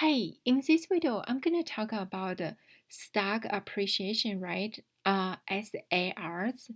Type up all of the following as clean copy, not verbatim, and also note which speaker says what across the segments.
Speaker 1: Hey, in this video, I'm going to talk about the stock appreciation rate, SARs.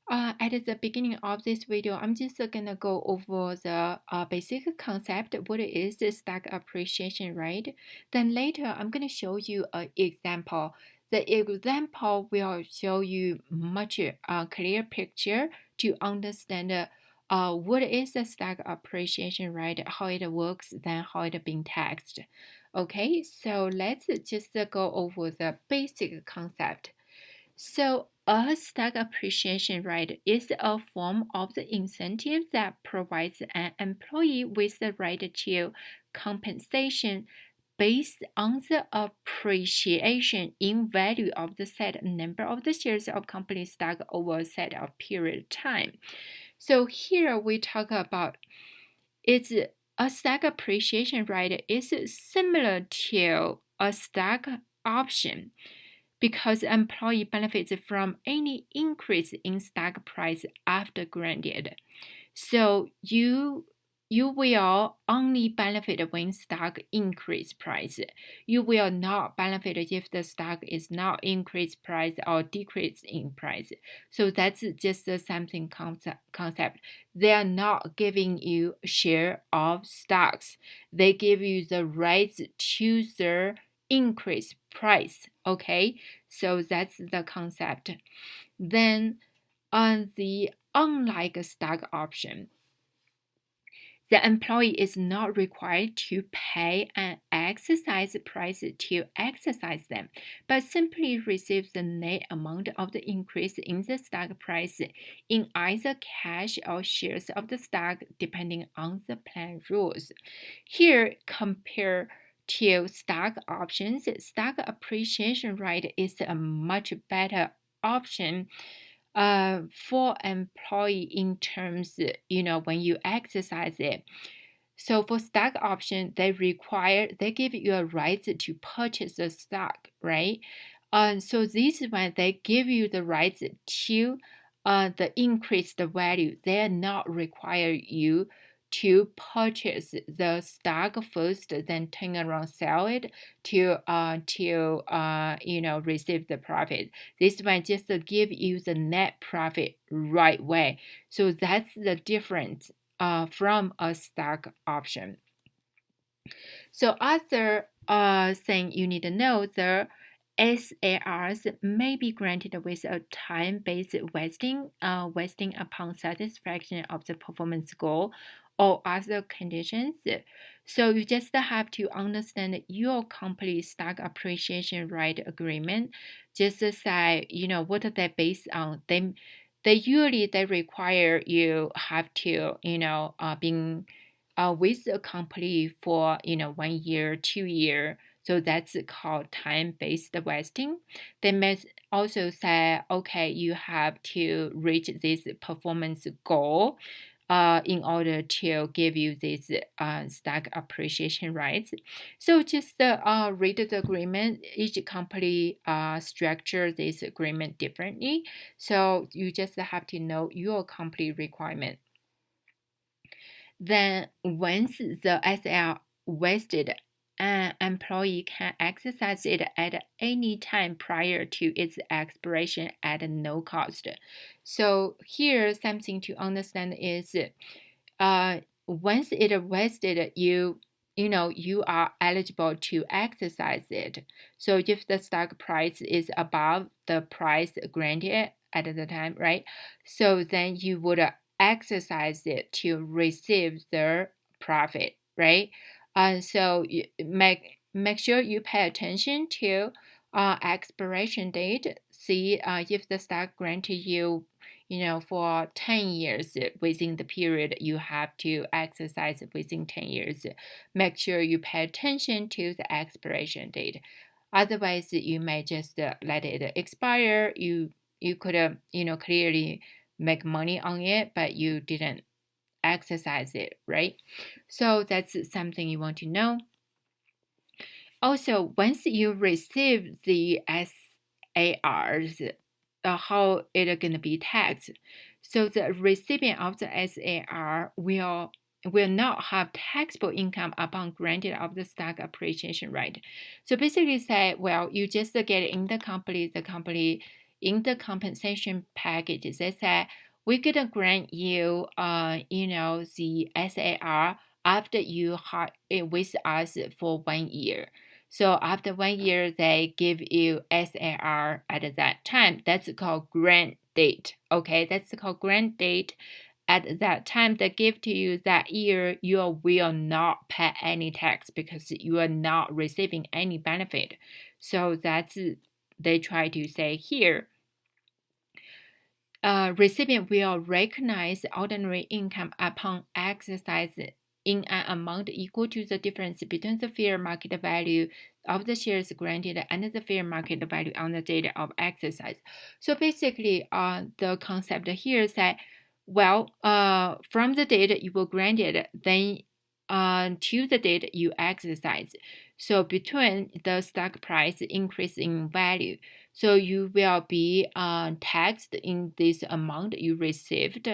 Speaker 1: At the beginning of this video, I'm just going to go over the basic concept, what is the stock appreciation rate. Then later, I'm going to show you an example. The example will show you much clear picture to understand what is the stock appreciation rate, how it works, then how it being taxed. Okay, so let's just go over the basic concept. So, a stock appreciation rate is a form of the incentive that provides an employee with the right to compensation based on the appreciation in value of the set number of the shares of company stock over a set of period of time. So here we talk about it's a stock appreciation rate is similar to a stock option because employee benefits from any increase in stock price after granted. So you will only benefit when stock increase price. You will not benefit if the stock is not increase price or decrease in price. So that's just something concept. They are not giving you share of stocks. They give you the rights to the increase price. Okay, so that's the concept. Then on the unlike stock option, the employee is not required to pay an exercise price to exercise them, but simply receives the net amount of the increase in the stock price in either cash or shares of the stock, depending on the plan rules. Here, compare to stock options, stock appreciation rate is a much better option for employee in terms, when you exercise it. So for stock option, they give you a right to purchase the stock, right? So this one, they give you the right to the increased value. They are not require you to purchase the stock first, then turn around sell it to receive the profit. This one just give you the net profit right way. So that's the difference from a stock option. So other thing you need to know, the SARs may be granted with a time-based vesting upon satisfaction of the performance goal or other conditions. So you just have to understand your company's stock appreciation right agreement. Just say, what are they based on? They usually require you have to, being with the company for 1 year, 2 year. So that's called time-based vesting. They may also say, okay, you have to reach this performance goal in order to give you this stock appreciation rights. So just read the agreement. Each company structure this agreement differently. So you just have to know your company requirement. Then once the SL vested, an employee can exercise it at any time prior to its expiration at no cost. So here, something to understand is, once it vested, you are eligible to exercise it. So if the stock price is above the price granted at the time, right? So then you would exercise it to receive the profit, right? So you make sure you pay attention to expiration date. See if the stock granted you, for 10 years within the period you have to exercise within 10 years. Make sure you pay attention to the expiration date. Otherwise, you may just let it expire. You could, clearly make money on it, but you didn't exercise it, right? So that's something you want to know. Also, once you receive the SARs, how it going to be taxed. So the recipient of the SAR will will not have taxable income upon granted of the stock appreciation right. So basically say, well, you just get in the company in the compensation package, they say, we're gonna grant you, the SAR after you have it with us for 1 year. So after 1 year, they give you SAR at that time. That's called grant date. Okay, that's called grant date. At that time they give to you that year, you will not pay any tax because you are not receiving any benefit. So that's they try to say here. Recipient will recognize ordinary income upon exercise in an amount equal to the difference between the fair market value of the shares granted and the fair market value on the date of exercise. So basically, the concept here is that, well, from the date you were granted, then to the date you exercise. So between the stock price increase in value, so you will be taxed in this amount you received.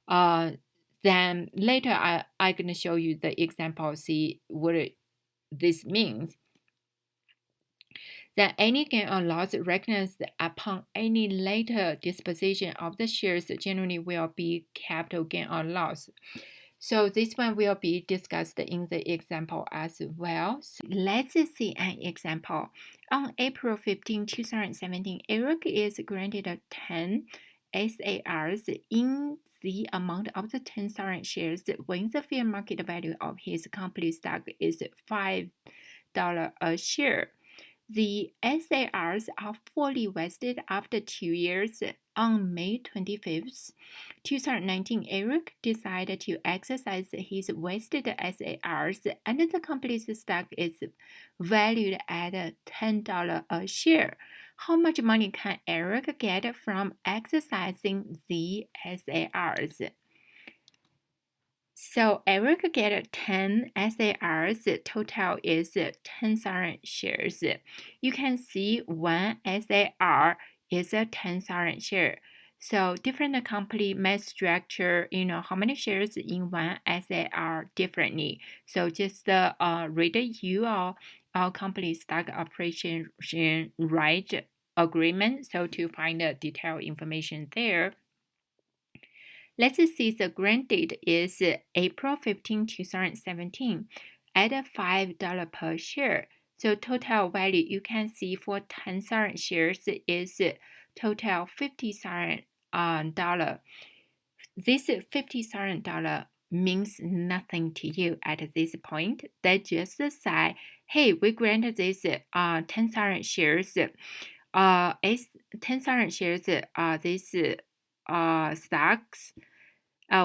Speaker 1: Then later I'm going to show you the example, see what this means. Then any gain or loss recognized upon any later disposition of the shares generally will be capital gain or loss. So this one will be discussed in the example as well. So let's see an example. On April 15, 2017, Eric is granted 10 SARs in the amount of the 10,000 shares when the fair market value of his company stock is $5 a share. The SARs are fully vested after 2 years. On May 25th, 2019, Eric decided to exercise his vested SARs, and the company's stock is valued at $10 a share. How much money can Eric get from exercising the SARs? So Eric get 10 SARs, total is 10,000 shares. You can see one SAR is a 10,000 share. So different company may structure, how many shares in one SAR differently. So just read your company stock operation right agreement. So to find the detailed information there. Let's see, the grant date is April 15, 2017 at $5 per share. So total value you can see for 10,000 shares is total $50,000. This $50,000 means nothing to you at this point. They just say, hey, we grant this 10,000 shares. 10,000 shares this stocks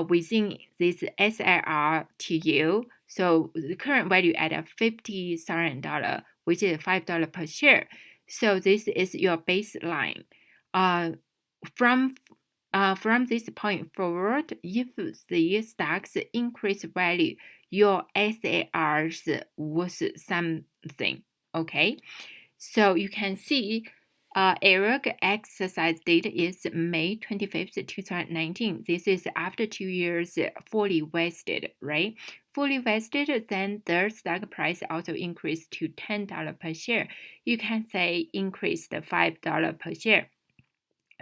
Speaker 1: within this SAR to you. So the current value at $50,000, which is $5 per share. So this is your baseline. From this point forward, if the stocks increase value, your SARs was something. Okay, so you can see. Eric exercise date is May 25th, 2019. This is after 2 years fully vested, right? Fully vested, then the stock price also increased to $10 per share. You can say increased $5 per share.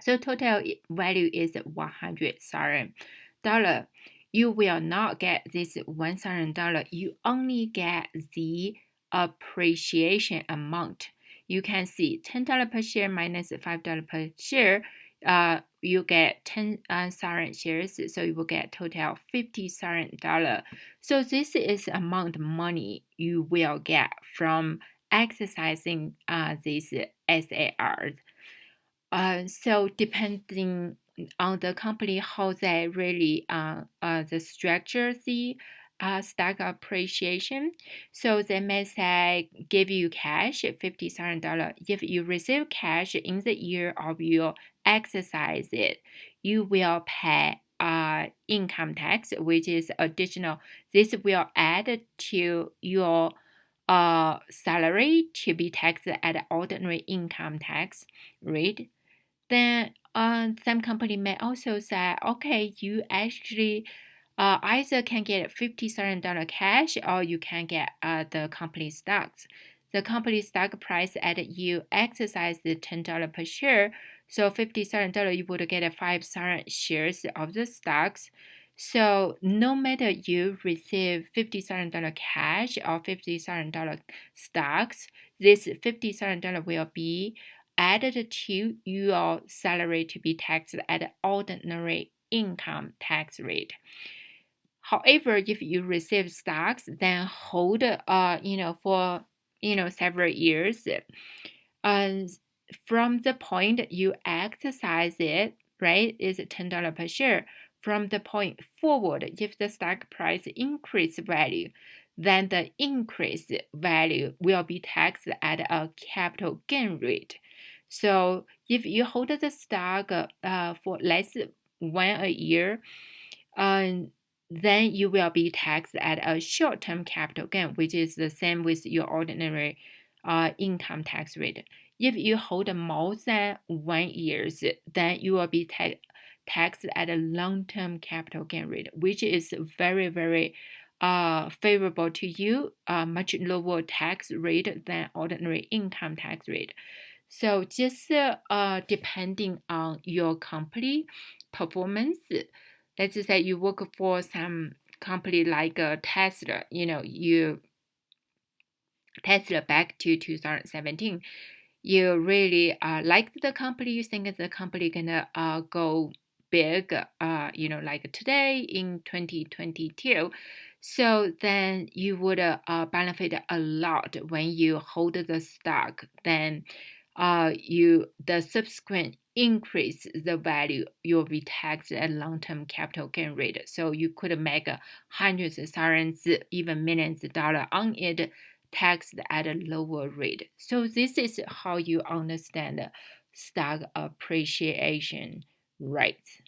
Speaker 1: So total value is $100,000. You will not get this $1,000. You only get the appreciation amount. You can see $10 per share minus $5 per share. You get 10,000 shares, so you will get total $50,000. So this is amount of money you will get from exercising these SARs. So depending on the company, how they really the structure the stock appreciation. So they may say give you cash $50,000. If you receive cash in the year of your exercise it, you will pay income tax, which is additional. This will add to your salary to be taxed at ordinary income tax rate. Then some company may also say, okay, you actually either can get $50,000 cash or you can get the company stocks. The company stock price at you exercise the $10 per share. So $50,000 you would get 5,000 shares of the stocks. So no matter you receive $50,000 cash or $50,000 stocks, this $50,000 will be added to your salary to be taxed at ordinary income tax rate. However, if you receive stocks, then hold for several years, from the point you exercise it, right, is $10 per share. From the point forward, if the stock price increase value, then the increased value will be taxed at a capital gain rate. So if you hold the stock for less than 1 year, then you will be taxed at a short-term capital gain, which is the same with your ordinary income tax rate. If you hold more than 1 year, then you will be taxed at a long-term capital gain rate, which is very, very favorable to you, much lower tax rate than ordinary income tax rate. So just depending on your company performance, let's just say you work for some company like Tesla, Tesla back to 2017, you really liked the company, you think the company gonna go big, like today in 2022. So then you would benefit a lot when you hold the stock. Then the subsequent increase the value, you'll be taxed at long-term capital gain rate. So you could make hundreds of thousands, even millions of dollars on it, taxed at a lower rate. So this is how you understand stock appreciation rights.